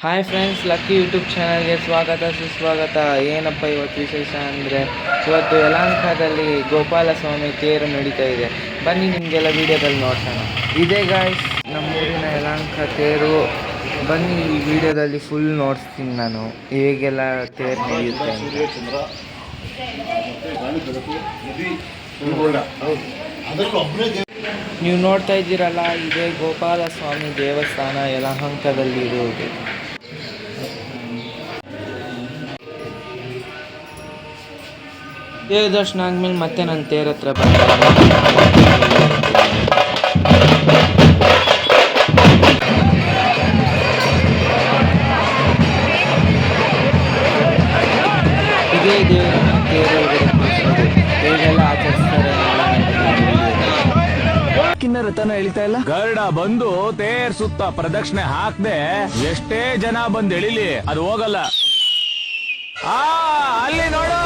Hi friends, lucky YouTube ಚಾನಲ್ಗೆ ಸ್ವಾಗತ ಸುಸ್ವಾಗತ. ಏನಪ್ಪ ಇವತ್ತು ವಿಶೇಷ ಅಂದರೆ, ಇವತ್ತು ಯಲಹಂಕದಲ್ಲಿ ಗೋಪಾಲಸ್ವಾಮಿ ತೇರು ನಡೀತಾ ಇದೆ. ಬನ್ನಿ ನಿಮಗೆಲ್ಲ ವಿಡಿಯೋದಲ್ಲಿ ನೋಡ್ಸೋಣ. ಇದೇ ಗಾಯ್ಸ್ ನಮ್ಮೂರಿನ ಯಲಹಂಕ ತೇರು. ಬನ್ನಿ ಈ ವಿಡಿಯೋದಲ್ಲಿ ಫುಲ್ ನೋಡಿಸ್ತೀನಿ ನಾನು ಹೇಗೆಲ್ಲ ತೇರು ನಡೆಯುತ್ತೆ ಅಂತ. ನೀವು ನೋಡ್ತಾ ಇದ್ದೀರಲ್ಲ, ಇದೇ ಗೋಪಾಲಸ್ವಾಮಿ ದೇವಸ್ಥಾನ ಯಲಹಂಕದಲ್ಲಿ ಇರುವುದು. ದೇವ ದರ್ಶನ ಆದ್ಮೇಲೆ ಮತ್ತೆ ನಾನು ತೇರ ಹತ್ರ ಬಂದೆ. ಇದೇ ದೇವರ ತೇರು ಹೇಗೆಲ್ಲ ಆಚರಿಸ್ತಾರೆ ರಥನ ಎಳಿತಾ ಇಲ್ಲ. ಗರುಡ ಬಂದು ತೇರ್ ಸುತ್ತ ಪ್ರದಕ್ಷಿಣೆ ಹಾಕ್ದೆ ಎಷ್ಟೇ ಜನ ಬಂದು ಎಳಿಲಿ ಅದು ಹೋಗಲ್ಲ. ಅಲ್ಲಿ ನೋಡು,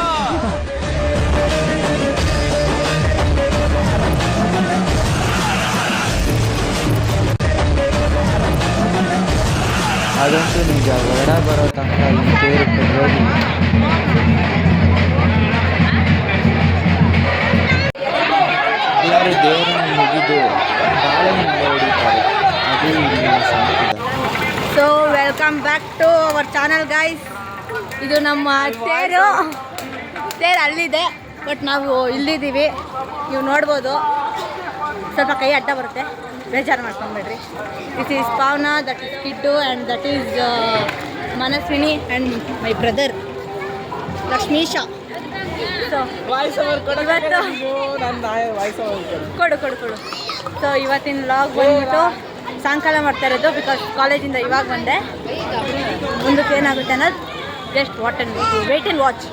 ಅದಂತೂ ನಿಜ. ಗರುಡ ಬರೋ ತನಕ ಈ ತೇರು ಬಿಡೋದಿಲ್ಲ. ಎಲ್ಲರೂ ದೇವರನ್ನು ಮುಗಿದು ಬಾಳೆಹಣ್ಣು ಹೊಡಿತಾರೆ. ಅದು ಇಲ್ಲಿ ಸಂಪ್ರದಾಯ. So welcome back to our channel guys. ಇದು ನಮ್ಮ ತೇರು ಅಲ್ಲಿದೆ, ಬಟ್ ನಾವು ಇಲ್ಲಿದ್ದೀವಿ. ನೀವು ನೋಡ್ಬೋದು, ಸ್ವಲ್ಪ ಕೈ ಅಡ್ಡ ಬರುತ್ತೆ, ಬೇಜಾರು ಮಾಡ್ಕೊಂಬೇಡ್ರಿ. This is Pavana, that is Kiddu, and that is Manasvini and my brother Lakshmisha. So ಇವತ್ತು ಕೊಡು. ಸೊ ಇವತ್ತಿನ ವ್ಲಾಗ್ ಬಂದ್ಬಿಟ್ಟು ಸಾಯಂಕಾಲ ಮಾಡ್ತಾ ಇರೋದು, ಬಿಕಾಸ್ ಕಾಲೇಜಿಂದ ಇವಾಗ ಬಂದೆ. ಮುಂದಕ್ಕೆ ಏನಾಗುತ್ತೆ ಅನ್ನೋದು ಜಸ್ಟ್ ವೇಟ್ ಆ್ಯಂಡ್ ವಾಚ್.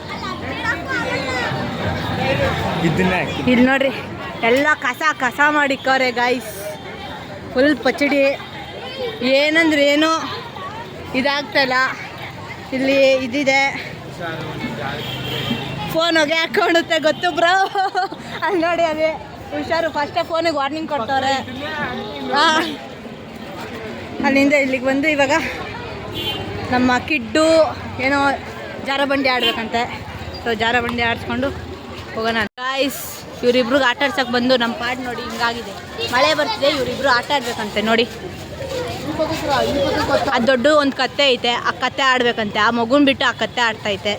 ಇಲ್ಲಿ ನೋಡ್ರಿ, ಎಲ್ಲ ಕಸ ಮಾಡಿಕ್ಕವ್ರೆ ಗೈಸ್. ಫುಲ್ ಪಚಡಿ, ಏನಂದ್ರೆ ಏನೋ ಇದಾಗ್ತಾಯಿಲ್ಲ. ಇಲ್ಲಿ ಇದಿದೆ, ಫೋನ್ ಹೊಗೆ ಹಾಕೊಳ್ಳುತ್ತೆ ಗೊತ್ತು ಬ್ರೋ. ಅಲ್ಲಿ ನೋಡಿ, ಅದೇ ಹುಷಾರು. ಫಸ್ಟೇ ಫೋನಿಗೆ ವಾರ್ನಿಂಗ್ ಕೊಡ್ತವ್ರೆ. ಅಲ್ಲಿಂದ ಇಲ್ಲಿಗೆ ಬಂದು ಇವಾಗ ನಮ್ಮ ಕಿಡ್ಡು ಏನೋ ಜಾರಬಂಡಿ ಆಡ್ಬೇಕಂತೆ. ಸೊ ಜಾರಬಂಡಿ ಆಡಿಸ್ಕೊಂಡು ಹೋಗೋಣ ಗಾಯ್ಸ್. ಇವರಿಬ್ರಿಗೆ ಆಟ ಆಡ್ಸಕ್ಕೆ ಬಂದು ನಮ್ಮ ಪಾಡ್ ನೋಡಿ ಹಿಂಗಾಗಿದೆ. ಮಳೆ ಬರ್ತಿದೆ, ಇವರಿಬ್ರು ಆಟ ಆಡ್ಬೇಕಂತೆ. ನೋಡಿ, ಅದು ದೊಡ್ಡ ಒಂದು ಕತ್ತೆ ಐತೆ, ಆ ಕತ್ತೆ ಆಡ್ಬೇಕಂತೆ. ಆ ಮಗುನ ಬಿಟ್ಟು ಆ ಕತ್ತೆ ಆಡ್ತೈತೆ.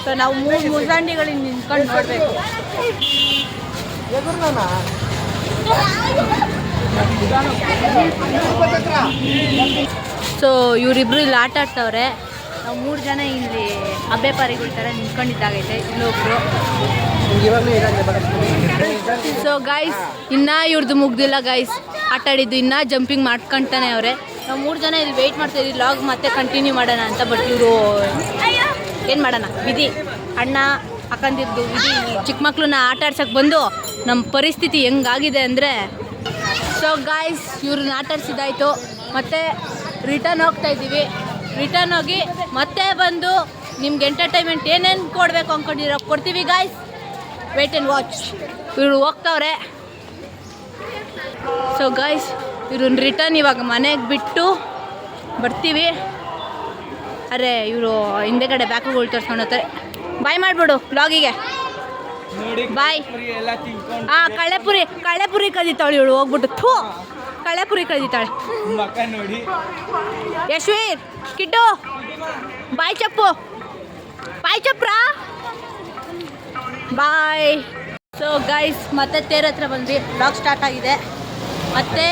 ಸೊ ನಾವು ಮುಸಂಡಿಗಳಿಂದ ನಿಂತ್ಕೊಂಡು ನೋಡಬೇಕು. ಸೊ ಇವರಿಬ್ರು ಇಲ್ಲಿ ಆಟ ಆಡ್ತವ್ರೆ. ನಾವು 3 ಜನ ಇಲ್ಲಿ ಹಬ್ಬೆ ಪಾರಿಗಳ ಥರ ನಿಂತ್ಕೊಂಡಿದ್ದಾಗೈತೆ ಇನ್ನೊಬ್ರು. ಸೊ ಗೈಸ್, ಇನ್ನೂ ಇವ್ರದ್ದು ಮುಗ್ದಿಲ್ಲ ಗೈಸ್. ಆಟ ಆಡಿದ್ದು ಇನ್ನೂ ಜಂಪಿಂಗ್ ಮಾಡ್ಕೊತಾನೆ ಅವರೇ. ನಾವು 3 ಜನ ಇಲ್ಲಿ ವೆಯ್ಟ್ ಮಾಡ್ತಾಯಿದ್ವಿ ಲಾಗ್ ಮತ್ತೆ ಕಂಟಿನ್ಯೂ ಮಾಡೋಣ ಅಂತ. ಬಟ್ ಇವರು ಏನು ಮಾಡೋಣ, ವಿಧಿ ಅಣ್ಣ ಹಾಕೊಂಡಿದ್ದು ವಿಧಿ. ಚಿಕ್ಕ ಮಕ್ಳನ್ನ ಆಟ ಆಡ್ಸಕ್ಕೆ ಬಂದು ನಮ್ಮ ಪರಿಸ್ಥಿತಿ ಹೆಂಗಾಗಿದೆ ಅಂದರೆ. ಸೊ ಗಾಯ್ಸ್, ಇವ್ರನ್ನ ಆಟ ಆಡ್ಸಿದ್ದಾಯಿತು. ಮತ್ತು ರಿಟರ್ನ್ ಹೋಗ್ತಾಯಿದ್ದೀವಿ. ರಿಟರ್ನ್ ಹೋಗಿ ಮತ್ತೆ ಬಂದು ನಿಮ್ಗೆ ಎಂಟರ್ಟೈನ್ಮೆಂಟ್ ಏನೇನು ಕೊಡಬೇಕು ಅಂದ್ಕೊಂಡಿರೋ ಕೊಡ್ತೀವಿ ಗಾಯ್ಸ್. Wait and watch. ಇವರು ಹೋಗ್ತವ್ರೆ. ಸೊ ಗಾಯ್ಸ್, ಇವ್ರನ್ನ ರಿಟರ್ನ್ ಇವಾಗ ಮನೆಗೆ ಬಿಟ್ಟು ಬರ್ತೀವಿ. ಅರೆ ಇವರು ಹಿಂದೆಗಡೆ ಬ್ಯಾಕುಗಳು ತೋರಿಸ್ಕೊಂಡು ಹೋಗ್ತಾರೆ. ಬಾಯ್ ಮಾಡಿಬಿಡು ಬ್ಲಾಗಿಗೆ. ಬಾಯ್. ಕಳ್ಳೆಪುರಿ ಕದೀತಾಳೆ ಇವಳು ಹೋಗ್ಬಿಟ್ಟು. ಕಳ್ಳೆಪುರಿ ಕದೀತಾಳೆ. ಯಶ್ವೀರ್, ಕಿಟ್ಟು, ಬಾಯ್ ಚಪ್ಪು, ಬಾಯ್ ಚಪ್ರಾ, ಬಾಯ್. ಸೊ ಗೈಸ್, ಮತ್ತೆ ತೇರ ಹತ್ರ ಬಂದ್ವಿ. ವ್ಲಾಗ್ ಸ್ಟಾರ್ಟ್ ಆಗಿದೆ. ಮತ್ತೆ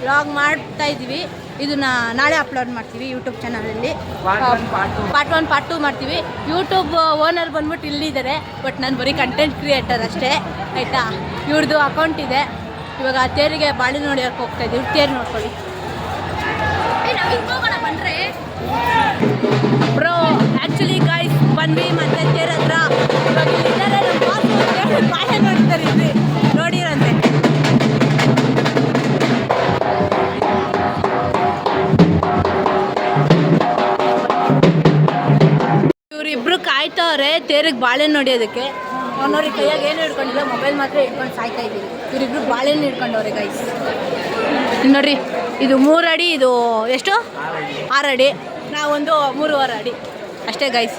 ವ್ಲಾಗ್ ಮಾಡ್ತಾ ಇದ್ದೀವಿ. ಇದನ್ನ ನಾಳೆ ಅಪ್ಲೋಡ್ ಮಾಡ್ತೀವಿ ಯೂಟ್ಯೂಬ್ ಚಾನಲಲ್ಲಿ. ಪಾರ್ಟ್ 1 ಪಾರ್ಟ್ 2 ಮಾಡ್ತೀವಿ. ಯೂಟ್ಯೂಬ್ ಓನರ್ ಬಂದ್ಬಿಟ್ಟು ಇಲ್ಲಿದ್ದಾರೆ, ಬಟ್ ನಾನು ಬರೀ ಕಂಟೆಂಟ್ ಕ್ರಿಯೇಟರ್ ಅಷ್ಟೇ, ಆಯಿತಾ. ಇವ್ರದ್ದು ಅಕೌಂಟ್ ಇದೆ. ಇವಾಗ ತೇರಿಗೆ ಬಾಳೆ ನೋಡಿಯೋಕೆ ಹೋಗ್ತಾ ಇದ್ದೀವಿ. ತೇರು ನೋಡ್ಕೊಳ್ಳಿ ಬ್ರೋ. ಆ್ಯಕ್ಚುಲಿ ಗೈಸ್ ಬಂದ್ವಿ ಮತ್ತೆ ತೇರ ಹತ್ರ. ಇವಾಗ ಇಲ್ಲಿದ್ದಾರೆ ನಮ್ಮ ಬಾಸ್, ಬಾಳೆ ನೋಡ್ತಾರೆ ಇದ್ರಿ ನೋಡಿರಂತೆ. ಇವರಿಬ್ರು ಕಾಯ್ತವ್ರೆ ತೇರಿಗೆ ಬಾಳೆ ನೋಡಿಯೋದಕ್ಕೆ. ಅವನವ್ರಿಗೆ ಕೈಯಾಗ ಏನು ಹಿಡ್ಕೊಂಡಿಲ್ಲ, ಮೊಬೈಲ್ ಮಾತ್ರ ಹಿಡ್ಕೊಂಡು ಸಾಯ್ತಾ ಇದ್ದೀವಿ. ಇವರಿಬ್ರು ಬಾಳೆಹಣ್ಣು ಹಿಡ್ಕೊಂಡವ್ರೆ ಗೈಸ್. ನೋಡ್ರಿ, ಇದು 3 ಅಡಿ, ಇದು ಎಷ್ಟು 6 ಅಡಿ. ನಾವೊಂದು 3.5 ಅಡಿ ಅಷ್ಟೇ ಗೈಸ್.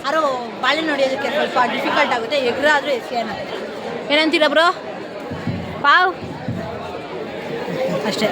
ಯಾರೋ ಬಾಳೆ ನೋಡಿಯೋದಕ್ಕೆ ಸ್ವಲ್ಪ ಡಿಫಿಕಲ್ಟ್ ಆಗುತ್ತೆ, ಎಗ್ರಾದರೂ ಎಸ್ಕೇನ. ಏನಂತೀರ ಬ್ರೋ? ಪಾವ್ ಅಷ್ಟೇ.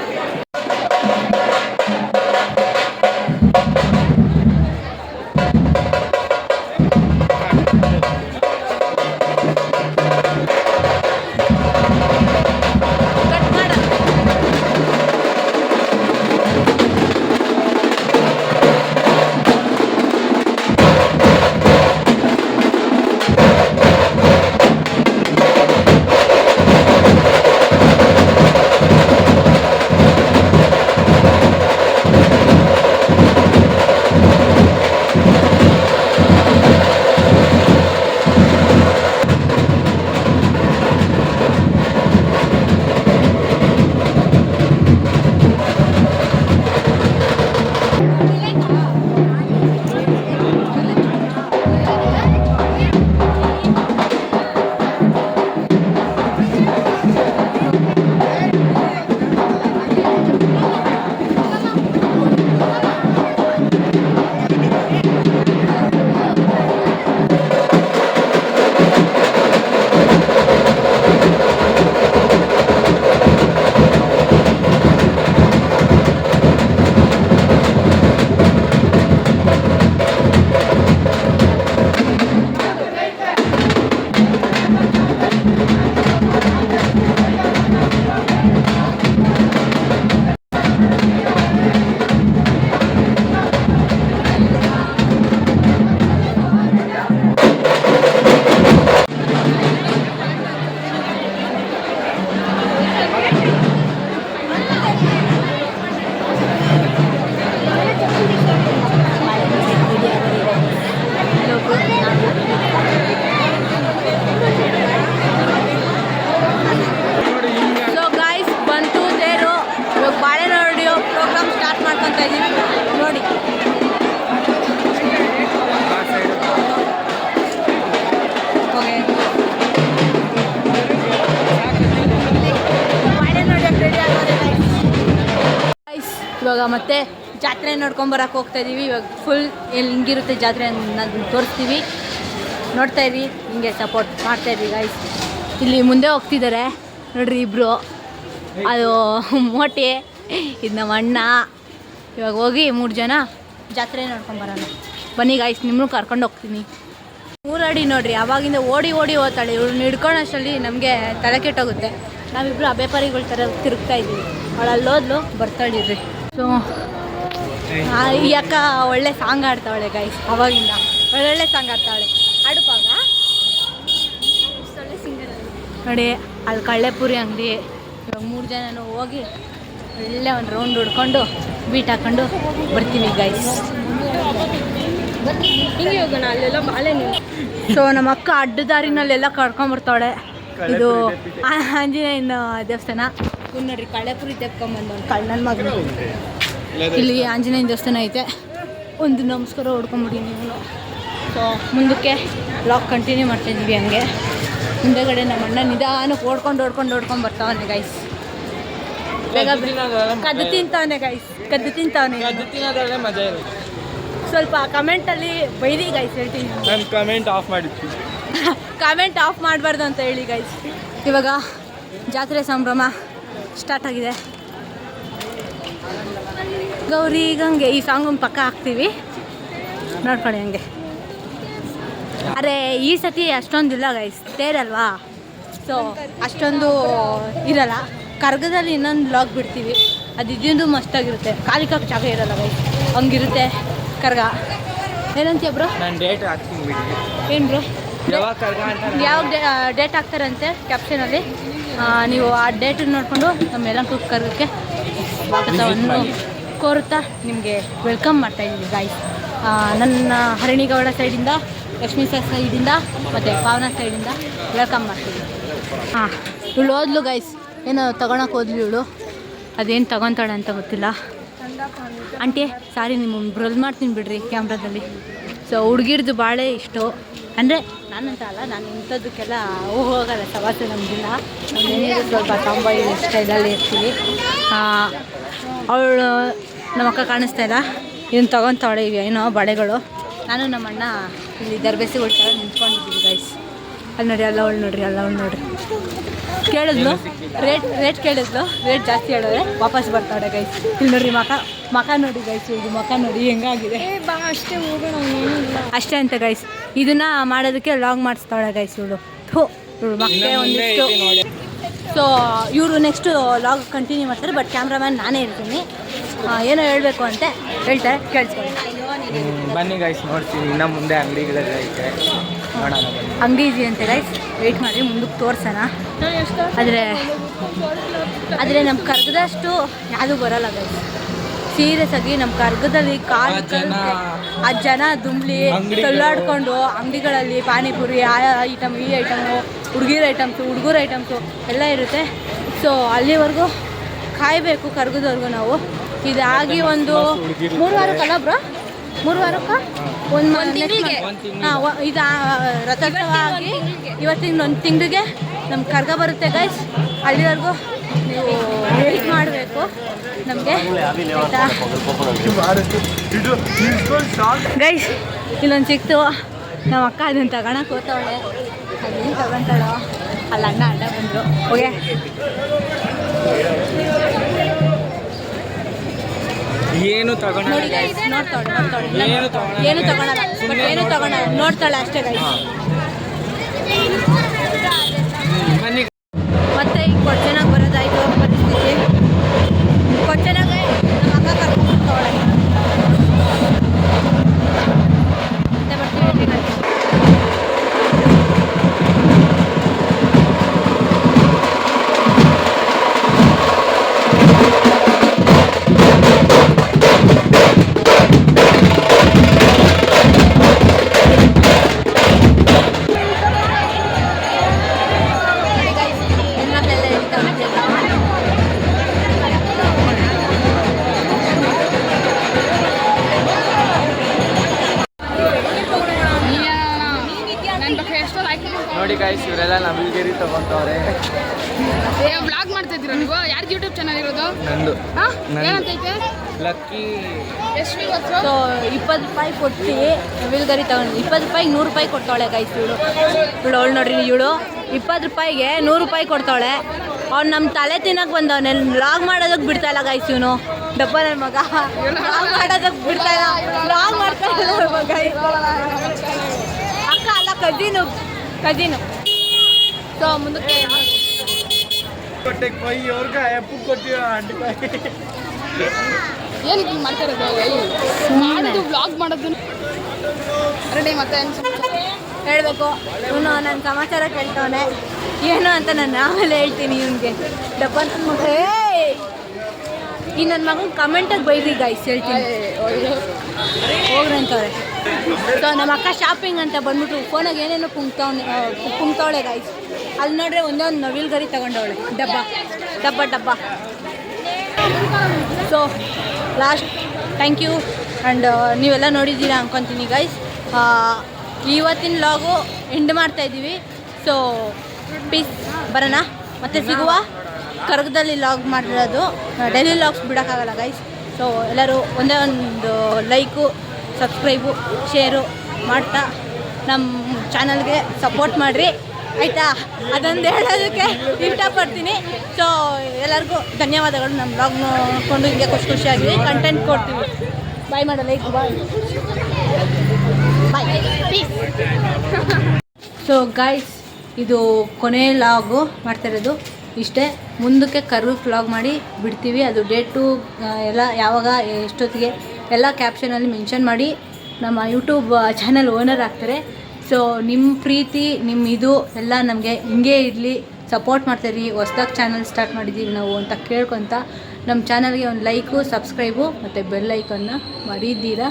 ನೋಡಿ ಇವಾಗ ಮತ್ತೆ ಜಾತ್ರೆ ನೋಡ್ಕೊಂಬರಕ್ಕೆ ಹೋಗ್ತಾ ಇದೀವಿ. ಇವಾಗ ಫುಲ್ ಹಿಂಗಿರುತ್ತೆ ಜಾತ್ರೆ ಅನ್ನೋದನ್ನ ತೋರಿಸ್ತೀವಿ, ನೋಡ್ತಾ ಇರಿ, ಹಿಂಗೆ ಸಪೋರ್ಟ್ ಮಾಡ್ತಾ ಇರಿ ಗೈಸ್. ಇಲ್ಲಿ ಮುಂದೆ ಹೋಗ್ತಿದ್ದಾರೆ ನೋಡ್ರಿ ಇಬ್ರು, ಅದು ಮೋಟಿ, ಇದು ನಮ್ಮ ಅಣ್ಣ. ಇವಾಗ ಹೋಗಿ 3 ಜನ ಜಾತ್ರೆ ನೋಡ್ಕೊಂಬರೋಣ ಬನ್ನಿ ಗೈಸ್, ನಿಮ್ಮನ್ನು ಕರ್ಕೊಂಡು ಹೋಗ್ತೀನಿ. 3 ಅಡಿ ನೋಡ್ರಿ, ಅವಾಗಿಂದ ಓಡಿ ಓಡಿ ಹೋಗ್ತಾಳೆ. ಇವ್ರನ್ನ ಹಿಡ್ಕೊಳ್ಳೋಷ್ಟರಲ್ಲಿ ನಮಗೆ ತಲೆ ಕೆಟ್ಟೋಗುತ್ತೆ. ನಾವಿಬ್ರು ಅಬೇಪಾರಿಗಳ ಥರ ತಿರುಗ್ತಾ ಇದ್ದೀವಿ. ಅವಳು ಅಲ್ಲೋದ್ಲು ಬರ್ತಾಳಿರ್ರಿ. ಸೊ ಈ ಅಕ್ಕ ಒಳ್ಳೆ ಸಾಂಗ್ ಆಡ್ತಾವಳೆ ಗೈಸ್, ಅವಾಗಿಂದ ಒಳ್ಳೊಳ್ಳೆ ಸಾಂಗ್ ಆಡ್ತಾವಳೆ. ಆಡುಪಾಗ ನೋಡಿ ಅಲ್ಲಿ ಕಳ್ಳೆಪುರಿ ಅಂಗಡಿ. ಇವಾಗ 3 ಜನನೂ ಹೋಗಿ ಒಳ್ಳೆ ಒಂದು ರೌಂಡ್ ಹೊಡ್ಕೊಂಡು ಬೀಟ್ ಹಾಕೊಂಡು ಬರ್ತೀವಿ ಗೈಸ್. ಹಿಂಗೆ ಹೋಗೋಣ, ಅಲ್ಲೆಲ್ಲ ಬಾಳೆ. ಸೊ ನಮ್ಮ ಅಕ್ಕ ಅಡ್ಡ ದಾರಿನಲ್ಲೆಲ್ಲ ಕರ್ಕೊಂಬರ್ತಾಳೆ. ಇದು ಆಂಜನೇಯನ ದೇವಸ್ಥಾನ. ಇನ್ನು ನೋಡ್ರಿ ಕಳ್ಳೆಪುರಿ ತೆಕ್ಕೊಂಬಂದು ಒಂದು ಕಳ್ಳನ ಮಗನ. ಇಲ್ಲಿ ಆಂಜನೇಯನ ದೇವಸ್ಥಾನ ಐತೆ, ಒಂದು ನಮಸ್ಕಾರ ಹೊಡ್ಕೊಂಬಿಡಿ ನೀವು. ಸೊ ಮುಂದಕ್ಕೆ ಬ್ಲಾಗ್ ಕಂಟಿನ್ಯೂ ಮಾಡ್ತಾಯಿದ್ದೀವಿ. ಹಂಗೆ ಹಿಂದೆಗಡೆ ನಮ್ಮ ಅಣ್ಣ ನಿಧಾನಕ್ಕೆ ಓಡ್ಕೊಂಡು ಬರ್ತಾವನೆ ಗೈಸ್. ಬೇಗ ಕದ್ದು ತಿಂತಾವನೆ ಗೈಸ್, ಕದ್ದು ತಿಂತಾವನೆ. ಮಜಾ ಇರುತ್ತೆ. ಸ್ವಲ್ಪ ಕಮೆಂಟಲ್ಲಿ ಬೈರಿ ಗೈಸ್, ಹೇಳ್ತೀನಿ. ನಾನು ಕಮೆಂಟ್ ಆಫ್ ಮಾಡಿರ್ತೀನಿ. ಕಮೆಂಟ್ ಆಫ್ ಮಾಡಬಾರ್ದು ಅಂತ ಹೇಳಿ ಗೈಸ್. ಇವಾಗ ಜಾತ್ರೆ ಸಂಭ್ರಮ ಸ್ಟಾರ್ಟ್ ಆಗಿದೆ. ಗೌರಿ ಗಂಗೆ ಈ ಸಾಂಗ್ ಒಂದು ಪಕ್ಕ ಹಾಕ್ತೀವಿ, ನೋಡ್ಕೊಳ್ಳಿ ಹಂಗೆ. ಅರೆ ಈ ಸತಿ ಅಷ್ಟೊಂದಿಲ್ಲ ಗೈಸ್, ತೇರಲ್ವಾ, ಸೊ ಅಷ್ಟೊಂದು ಇರಲ್ಲ. ಕರ್ಗದಲ್ಲಿ ಇನ್ನೊಂದು ಬ್ಲಾಗ್ ಬಿಡ್ತೀವಿ, ಅದು ಇದ್ದಿದ್ದು ಮಸ್ತಾಗಿರುತ್ತೆ. ಕಾಲಿಕಕ್ಕೆ ಜಾಗ ಇರಲ್ಲ ಗೈಸ್, ಹಂಗಿರುತ್ತೆ ಕರ್ಗ. ಏನಂತೀಯ ಬ್ರೋ? ನಾನು ಡೇಟ್ ಹಾಕ್ತೀನಿ ಬಿಡಿ. ಏನು ಬ್ರೋ? ಯಾವಾಗ ಕರ್ಗ ಅಂತ ಯಾವಾಗ ಡೇಟ್ ಹಾಕ್ತಾರಂತೆ ಕ್ಯಾಪ್ಷನಲ್ಲಿ, ನೀವು ಆ ಡೇಟನ್ನು ನೋಡಿಕೊಂಡು ನಮ್ಮ ಯಲಹಂಕ ಕರ್ಗಕ್ಕೆ ಸ್ವಾಗತವನ್ನು ಕೋರುತ್ತಾ ನಿಮಗೆ ವೆಲ್ಕಮ್ ಮಾಡ್ತಾಯಿದ್ದೀವಿ ಗಾಯ್ಸ್. ನನ್ನ ಹರಣಿಗೌಡ ಸೈಡಿಂದ, ಲಕ್ಷ್ಮೀ ಸರ್ ಸೈಡಿಂದ ಮತ್ತು ಪಾವನ ಸೈಡಿಂದ ವೆಲ್ಕಮ್ ಮಾಡ್ತೀವಿ. ಹಾಂ, ಇವಳು ಹೋದ್ಲು ಗೈಸ್, ಏನೋ ತೊಗೊಳಕ್ಕೆ ಹೋದ್ಲು ಇವಳು. ಅದೇನು ತೊಗೊತಾಳೆ ಅಂತ ಗೊತ್ತಿಲ್ಲ. ಆಂಟಿ ಸಾರಿ, ನಿಮ್ಮನ್ನು ಬ್ರಲ್ ಮಾಡ್ತೀನಿ ಬಿಡ್ರಿ ಕ್ಯಾಮ್ರಾದಲ್ಲಿ. ಸೊ ಹುಡುಗಿರ್ದು ಭಾಳ ಇಷ್ಟು, ಅಂದರೆ ನಾನಂತ ಅಲ್ಲ, ನಾನು ಇಂಥದ್ದಕ್ಕೆಲ್ಲ ಹೋಗಲ್ಲ, ಸವಾಸು ನಮಗಿಲ್ಲ. ನಮ್ಮನೇನಿದ್ರು ಸ್ವಲ್ಪ ಟಾಂಬಾಯ್ ಸ್ಟೈಲಲ್ಲಿ ಇರ್ತೀವಿ. ಅವಳು ನಮ್ಮ ಅಕ್ಕ ಕಾಣಿಸ್ತಾ ಇಲ್ಲ, ಇದನ್ನು ತೊಗೊತಾವಳೆ ಇವೆ ಏನೋ ಬಳೆಗಳು. ನಾನು ನಮ್ಮ ಅಣ್ಣ ಇಲ್ಲಿ ದರ್ಬೇಸಿ ಹೊಡ್ತಾರೆ ನಿಂತ್ಕೊಂಡಿದ್ದೀವಿ ಗೈಸ್. ಅಲ್ಲಿ ನೋಡಿ ಅಲ್ಲ ಅವಳು ನೋಡ್ರಿ, ಅಲ್ಲ ಅವಳು ನೋಡ್ರಿ. ಕೇಳಿದ್ಲು ರೇಟ್ ಕೇಳಿದ್ಲು, ರೇಟ್ ಜಾಸ್ತಿ ಹೇಳಿದ್ರೆ ವಾಪಸ್ ಬರ್ತಾಳೆ ಗೈಸ್. ಇಲ್ಲಿ ನೋಡ್ರಿ ಮಕ ನೋಡಿ ಗೈಸ್, ಇದು ಮಕ ನೋಡಿ ಹೆಂಗಾಗಿದೆ. ಅಷ್ಟೇ ಹೋಗೋಣ, ಅಷ್ಟೇ ಅಂತ ಗೈಸ್. ಇದನ್ನ ಮಾಡೋದಕ್ಕೆ ಲಾಗ್ ಮಾಡಿಸ್ತಾಳೆ ಗೈಸ್ ಇವಳು. ಇವಳು ಮತ್ತೆ ಒಂದಿಷ್ಟು. ಸೊ ಇವರು ನೆಕ್ಸ್ಟ್ ಲಾಗ್ ಕಂಟಿನ್ಯೂ ಮಾಡ್ತಾರೆ, ಬಟ್ ಕ್ಯಾಮ್ರಾಮ್ಯಾನ್ ನಾನೇ ಇರ್ತೀನಿ. ಏನೋ ಹೇಳಬೇಕು ಅಂತ ಹೇಳ್ತಾರೆ, ಕೇಳಿಸ್ಕೊಳ್ಳಿ. ಬನ್ನಿ ಗೈಸ್, ನೋಡ್ತೀನಿ ಇನ್ನು ಮುಂದೆ ಅಂಗಡಿಗಳೆಲ್ಲ ಐತೆ, ನೋಡೋಣ ಬನ್ನಿ. ಅಂಗಡಿ ಇದೆ ಅಂತೆ ಗೈಸ್, ವೆಯ್ಟ್ ಮಾಡಿ ಮುಂದಕ್ಕೆ ತೋರ್ಸೋಣ. ಆದರೆ ನಮ್ಮ ಕರ್ಗದಷ್ಟು ಯಾವುದೂ ಬರೋಲ್ಲ ಗೈಸ್. ಸೀರಿಯಸ್ ಆಗಿ ನಮ್ಮ ಕರ್ಗದಲ್ಲಿ ಆ ಜನ ದುಂಬ್ಲಿ ತಳ್ಳಾಡ್ಕೊಂಡು ಅಂಗಡಿಗಳಲ್ಲಿ ಪಾನಿಪುರಿ ಆ ಐಟಮ್ ಈ ಐಟಮು, ಹುಡುಗಿರ ಐಟಮ್ಸು ಹುಡುಗರ ಐಟಮ್ಸು ಎಲ್ಲ ಇರುತ್ತೆ. ಸೊ ಅಲ್ಲಿವರೆಗೂ ಕಾಯಬೇಕು ಕರ್ಗದವರೆಗೂ ನಾವು. ಇದಾಗಿ ಒಂದು 3 ವಾರಕ್ಕಲ್ಲ ಬ್ರೋ, 3 ವಾರಕ್ಕೆ ಒಂದು ತಿಂಗಳಿಗೆ. ಹಾಂ, ಇದು ರಥೋತ್ಸವ ಆಗಿ ಇವತ್ತಿನ 1 ತಿಂಗಳಿಗೆ ನಮ್ಮ ಕರ್ಗ ಬರುತ್ತೆ ಗೈಸ್. ಅಲ್ಲಿವರೆಗೂ ನೀವು ವೆಯ್ಟ್ ಮಾಡಬೇಕು ನಮಗೆ, ಆಯಿತಾ ಗೈಸ್. ಇಲ್ಲೊಂದು ಸಿಕ್ತು, ನಮ್ಮ ಅಕ್ಕ ಅದನ್ನು ತಗೊಳಕ್ಕೆ ಹೋಗ್ತಾವಳೆ. ಅದೇನು ತಗೊತಾಳೋ, ಅಲ್ಲಿ ಅಣ್ಣ ಬಂದರು. ಓಕೆ ಏನು ತಗೊಂಡು ನೋಡಿ ಗೈಸ್, ನೋಡ್ತಾಳೆ ಏನು ತಗೊಳಲ್ಲ, ಬಟ್ ಏನು ತಗೊಳಲ್ಲ, ನೋಡ್ತಾಳೆ ಅಷ್ಟೇ ಗೈಸ್. ಬನ್ನಿ. ಮತ್ತೆ ಈಗ ಕೊಚ್ಚನಾಗ ಬರೋದಾಯ್ತು ಪರಿಸ್ಥಿತಿ. ಕೊಚ್ಚನಾಗ ನಮ್ಮ ಅಕ್ಕ ಕರ್ಕೊಂಡು ಹೋಗ್ತಾವಳೆ. ಮತ್ತೆ ಬರ್ತೀವಿ. ನೋಡಿ ಗೈಸ್, ಇವರೆಲ್ಲ ನವಿಲ್ಗೇರಿ ತಗೊಂತವ್ರೆ. ವ್ಲಾಗ್ ಮಾಡ್ತಾ ಇದ್ದೀರಾ ನೀವು? ಯಾರ್ದು ಯೂಟ್ಯೂಬ್ ಚಾನಲ್ ಇರೋದು? ನಂದು. ಏನಂತೈತೆ? ಲಕ್ಕಿ. ಎಷ್ಟು? ಸೊ 20 ರೂಪಾಯಿ ಕೊಟ್ಟು ನವಿಲ್ಗರಿ ತಗೊಂಡು 20 ರೂಪಾಯಿಗೆ 100 ರೂಪಾಯಿ ಕೊಡ್ತಾಳೆ ಗೈಸ್. ಅವಳು ನೋಡ್ರಿ, ಇವಳು 20 ರೂಪಾಯಿಗೆ 100 ರೂಪಾಯಿ ಕೊಡ್ತಾಳೆ. ಅವ್ನು ನಮ್ಮ ತಲೆ ತಿನ್ನಕ್ಕೆ ಬಂದವನೆ, ಲಾಗ್ ಮಾಡೋದಕ್ಕೆ ಬಿಡ್ತಾ ಇಲ್ಲ ಗೈಸ್. ಇವನು ಡಬ್ಬ ನನ್ನ ಮಗ, ಲಾಗ್ ಮಾಡೋದಕ್ಕೆ ಬಿಡ್ತಾ ಇಲ್ಲ, ಲಾಗ್ ಮಾಡ್ತಾ ಇಲ್ಲ ಮಗ. ಅಕ್ಕ ಅಲ್ಲ, ಕಜಿನು. ಸೊ ಮುಂದಕ್ಕೆ ಏನು ಮಾಡ್ತಾ ಇರೋದು? ಮಾಡೋದು ವ್ಲಾಗ್ ಮಾಡೋದು ರೆಡಿ. ಮತ್ತೆ ಹೇಳಬೇಕು, ಇವನು ನನ್ನ ಸಮಾಚಾರ ಕೇಳ್ತವನೆ ಏನು ಅಂತ ನಾನು ಆಮೇಲೆ ಹೇಳ್ತೀನಿ ಇವನಿಗೆ. ಡಬ್ಬ ನನ್ನ ಮಗ. ಈ ನನ್ನ ಮಗನ ಕಮೆಂಟಾಗಿ ಬೈರಿ ಗೈಸ್, ಹೇಳ್ತೀನಿ ಹೋಗ್ರಂತವ್ರೆ. ಸೊ ನಮ್ಮ ಅಕ್ಕ ಶಾಪಿಂಗ್ ಅಂತ ಬಂದ್ಬಿಟ್ಟು ಫೋನಾಗ ಏನೇನೋ ಕುಂಗ್ತಾವಳೆ ಗೈಸ್. ಅಲ್ಲಿ ನೋಡ್ರೆ ಒಂದೊಂದು ನವಿಲ್ಗರಿ ತಗೊಂಡವಳೆ, ಡಬ್ಬ. So last thank you. And ನೀವೆಲ್ಲ ನೋಡಿದ್ದೀರಾ ಅನ್ಕೊತೀನಿ ಗೈಸ್. ಇವತ್ತಿನ ಲಾಗು ಎಂಡ್ ಮಾಡ್ತಾಯಿದ್ದೀವಿ. ಸೊ ಪೀಸ್, ಬರೋಣ ಮತ್ತೆ ಸಿಗುವ. ಕರ್ಗದಲ್ಲಿ ಲಾಗ್ ಮಾಡಿರೋದು, ಡೈಲಿ ಲಾಗ್ಸ್ ಬಿಡೋಕ್ಕಾಗಲ್ಲ ಗೈಸ್. ಸೊ ಎಲ್ಲರೂ ಒಂದೇ ಒಂದು ಲೈಕು, ಸಬ್ಸ್ಕ್ರೈಬು, ಶೇರು ಮಾಡ್ತಾ ನಮ್ಮ ಚಾನಲ್ಗೆ ಸಪೋರ್ಟ್ ಮಾಡಿರಿ, ಆಯಿತಾ? ಅದೊಂದು ಹೇಳೋದಕ್ಕೆ ಇಷ್ಟಪಡ್ತೀನಿ. ಸೊ ಎಲ್ಲರಿಗೂ ಧನ್ಯವಾದಗಳು. ನಮ್ಮ ಬ್ಲಾಗ್ ನೋಡಿಕೊಂಡು ಹಿಂಗೆ ಖುಷಿಯಾಗಿ ಕಂಟೆಂಟ್ ಕೊಡ್ತೀವಿ. ಬಾಯ್ ಮಾಡೋ, ಲೈಕ್ ಬಾಯ್. ಸೊ ಗೈಸ್, ಇದು ಕೊನೆ ಲಾಗು ಮಾಡ್ತಾಯಿರೋದು ಇಷ್ಟೇ. ಮುಂದಕ್ಕೆ ಕರ್ಗಕ್ಕೆ ವ್ಲಾಗ್ ಮಾಡಿ ಬಿಡ್ತೀವಿ. ಅದು ಡೇಟು ಎಲ್ಲ ಯಾವಾಗ ಎಷ್ಟೊತ್ತಿಗೆ ಎಲ್ಲ ಕ್ಯಾಪ್ಷನಲ್ಲಿ ಮೆನ್ಷನ್ ಮಾಡಿ ನಮ್ಮ ಯೂಟ್ಯೂಬ್ ಚಾನಲ್ ಓನರ್ ಆಗ್ತಾರೆ. ಸೊ ನಿಮ್ಮ ಪ್ರೀತಿ, ನಿಮ್ಮ ಇದು ಎಲ್ಲ ನಮಗೆ ಹಿಂಗೆ ಇರಲಿ, ಸಪೋರ್ಟ್ ಮಾಡ್ತಾಯಿರಿ. ಹೊಸ್ದಾಗಿ ಚಾನಲ್ ಸ್ಟಾರ್ಟ್ ಮಾಡಿದ್ದೀವಿ ನಾವು ಅಂತ ಕೇಳ್ಕೊತ ನಮ್ಮ ಚಾನಲ್ಗೆ ಒಂದು ಲೈಕು, ಸಬ್ಸ್ಕ್ರೈಬು ಮತ್ತು ಬೆಲ್ ಐಕನ್ನ ಮರೀದ್ದೀರಾ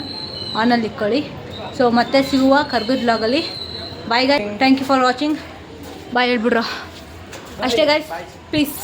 ಆನಲ್ಲಿ ಇಟ್ಕೊಳ್ಳಿ. ಸೊ ಮತ್ತೆ ಸಿಗುವ ಕರ್ಗದ ವ್ಲಾಗಲ್ಲಿ. ಬಾಯ್ ಗಾಯ್, ಥ್ಯಾಂಕ್ ಯು ಫಾರ್ ವಾಚಿಂಗ್. ಬಾಯ್ ಹೇಳ್ಬಿಡ್ರೋ ಅಷ್ಟೇ ಗಾಯ್ಸ್, ಪೀಸ್.